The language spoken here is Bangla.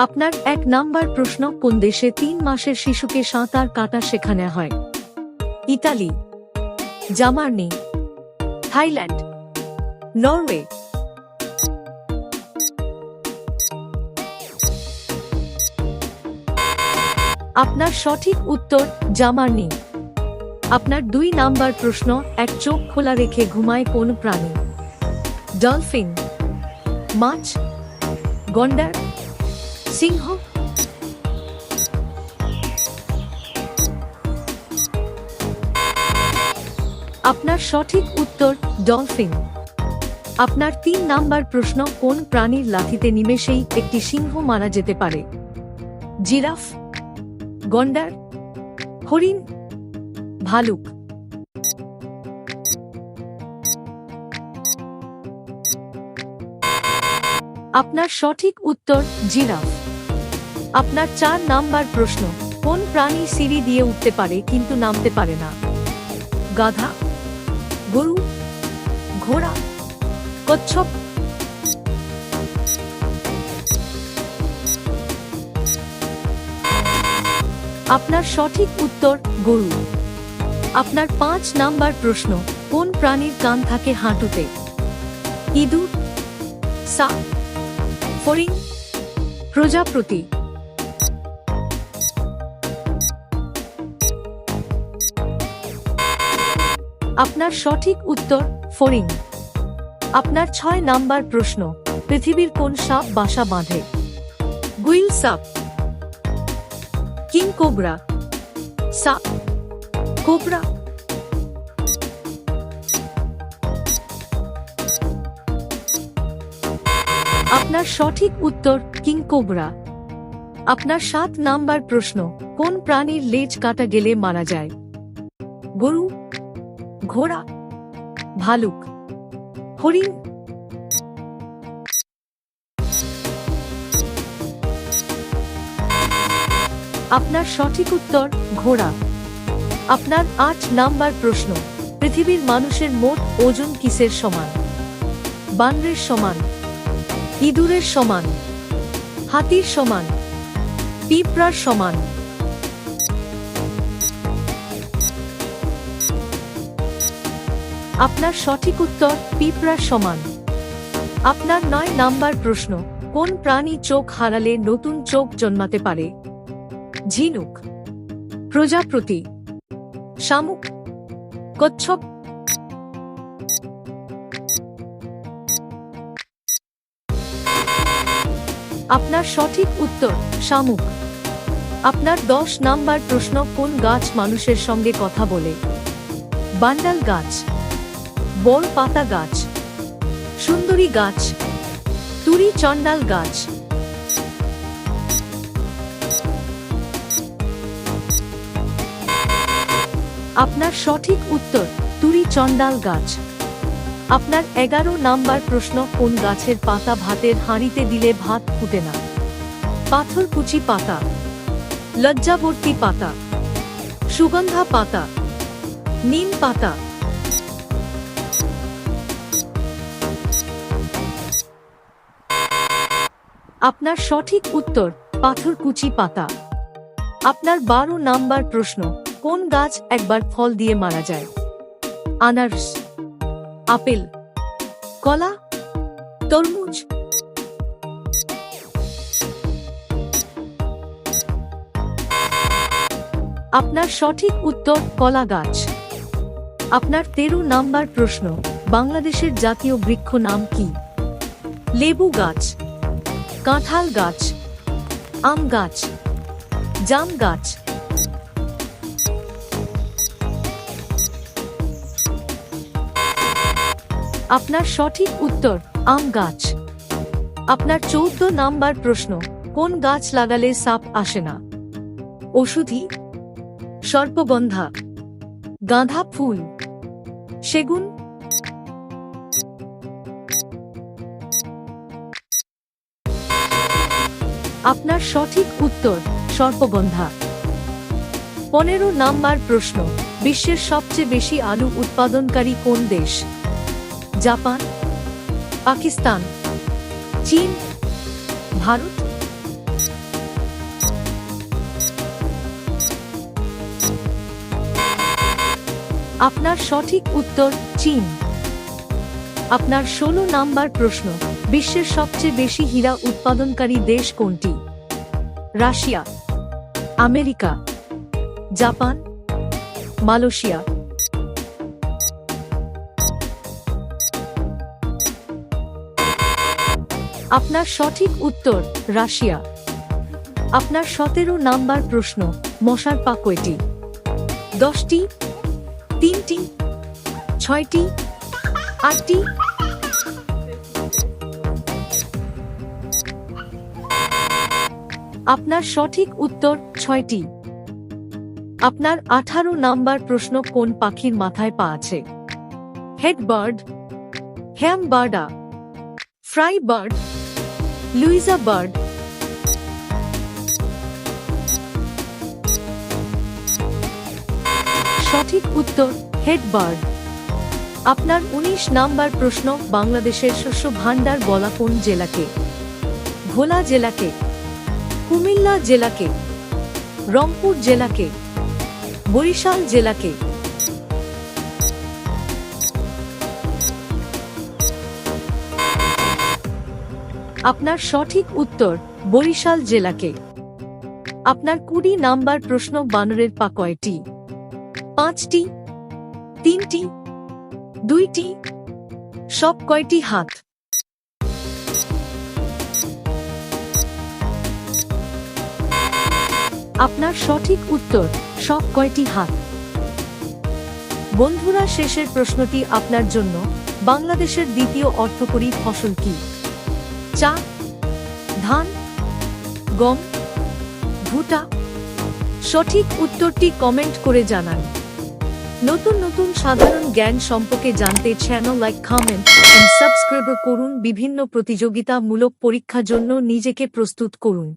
আপনার ১ নাম্বার প্রশ্ন, কোন দেশে ৩ মাসের শিশুকে সাঁতার কাটা শেখানো হয়? Italy, Germany, Thailand, Norway. আপনার সঠিক উত্তর জার্মানি। আপনার ২ নাম্বার প্রশ্ন, এক চোখ খোলা রেখে ঘুমায় কোন প্রাণী? ডলফিন, মাছ, গন্ডার, সিংহ। আপনার সঠিক উত্তর ডলফিন। আপনার ৩ নাম্বার প্রশ্ন, কোন প্রাণীর লাথিতে নিমেষেই একটি সিংহ মারা যেতে পারে? জিরাফ, গন্ডার, হরিণ, ভালুক। আপনার সঠিক উত্তর জিরাফ। আপনার ৪ নাম্বার প্রশ্ন, কোন প্রাণী সিঁড়ি দিয়ে উঠতে পারে কিন্তু নামতে পারে না? গাধা, গরু, ঘোড়া, কচ্ছপ। আপনার সঠিক উত্তর গরু। আপনার ৫ নাম্বার প্রশ্ন, কোন প্রাণীর কান থাকে হাঁটুতে? ইঁদুর, সাপ, ফড়িং, প্রজাপতি। আপনার সঠিক উত্তর ফড়িং। আপনার ৬ নাম্বার প্রশ্ন, পৃথিবীর কোন সাপ বাসা বাঁধে? গুইল সাপ, কিং কোবরা, সাপ, কোবরা। আপনার সঠিক উত্তর কিং কোবরা। আপনার ৭ নাম্বার প্রশ্ন, কোন প্রাণীর লেজ কাটা গেলে মারা যায়? গরু, ঘোড়া, ভালুক, হরিণ। আপনার সঠিক উত্তর ঘোড়া। আপনার ৮ নাম্বার প্রশ্ন, পৃথিবীর মানুষের মোট ওজন কিসের সমান? বানরের সমান, ইঁদুরের সমান, হাতির সমান, পিঁপড়ার সমান। আপনার সঠিক উত্তর পিঁপড়ার সমান। আপনার ৯ নাম্বার প্রশ্ন, কোন প্রাণী চোখ হারালে নতুন চোখ জন্মাতে পারে? ঝিনুক, প্রজাপতি, শামুক, কচ্ছপ। আপনার সঠিক উত্তর শামুক। আপনার ১০ নাম্বার প্রশ্ন, কোন গাছ মানুষের সঙ্গে কথা বলে? বান্ডাল গাছ, বড় পাতা গাছ, সুন্দরী গাছ, তুরি চণ্ডাল গাছ। আপনার সঠিক উত্তর তুরি চণ্ডাল গাছ। আপনার ১১ নাম্বার প্রশ্ন, কোন গাছের পাতা ভাতের হাঁড়িতে দিলে ভাত ফুটে না? পাথরকুচি পাতা, লজ্জাবর্তী পাতা, সুগন্ধা পাতা, নিম পাতা। আপনার সঠিক উত্তর পাথরকুচি পাতা। আপনার ১২ নাম্বার প্রশ্ন, কোন গাছ একবার ফল দিয়ে মারা যায়? আনারস, আপেল, কলা, তরমুজ। আপনার সঠিক উত্তর কলা গাছ। আপনার ১৩ নাম্বার প্রশ্ন, বাংলাদেশের জাতীয় বৃক্ষ নাম কি? লেবু গাছ, কাঁঠাল গাছ, আম গাছ, জাম গাছ। আপনার সঠিক উত্তর আম গাছ। আপনার ১৪ নাম্বার প্রশ্ন, কোন গাছ লাগালে সাপ আসে না? ওষুধি, সর্পগন্ধা, গাঁদা ফুল, সেগুন। আপনার সঠিক উত্তর সর্পগন্ধা। ১৫ নাম্বার প্রশ্ন, বিশ্বের সবচেয়ে বেশি আলু উৎপাদনকারী কোন দেশ? জাপান, পাকিস্তান, চীন, ভারত। আপনার সঠিক উত্তর চীন। আপনার 16 নাম্বার প্রশ্ন, বিশ্বের সবচেয়ে বেশি হীরা উৎপাদনকারী দেশ কোনটি? Russia, America, Japan, Malaysia. আপনার সঠিক উত্তর রাশিয়া। আপনার 17 নাম্বার প্রশ্ন, মশার পা কয়টি? 10টি, 3টি, 6টি, 8টি? আপনার সঠিক উত্তর 6টি। আপনার 18 নাম্বার প্রশ্ন, কোন পাখির মাথায় পা আছে? হেড বার্ড, হ্যাম বার্ডা, ফ্রাই বার্ড, লুইজা বার্ড। সঠিক উত্তর হেড বার্ড। আপনার 19 নাম্বার প্রশ্ন, বাংলাদেশের শস্য ভান্ডার বলা কোন জেলাকে? ভোলা জেলাকে, কুমিল্লা জেলাকে, রংপুর জেলাকে, বরিশাল জেলাকে? আপনার সঠিক উত্তর বরিশাল জেলাকে। আপনার 20 নাম্বার প্রশ্ন, বানরের পা কয়টি? 5টি, 3টি, 2টি, সব কয়টি হাত? আপনার সঠিক উত্তর সব কয়টি হাত। বন্ধুরা, শেষের প্রশ্নটি আপনার জন্য, বাংলাদেশের দ্বিতীয় অর্থকরী ফসল কি? চা, ধান, গম, ভুট্টা? সঠিক উত্তরটি কমেন্ট করে জানান। নতুন নতুন সাধারণ জ্ঞান সম্পর্কে জানতে channel like, comment and subscribe করুন। বিভিন্ন প্রতিযোগিতামূলক পরীক্ষার জন্য নিজেকে প্রস্তুত করুন।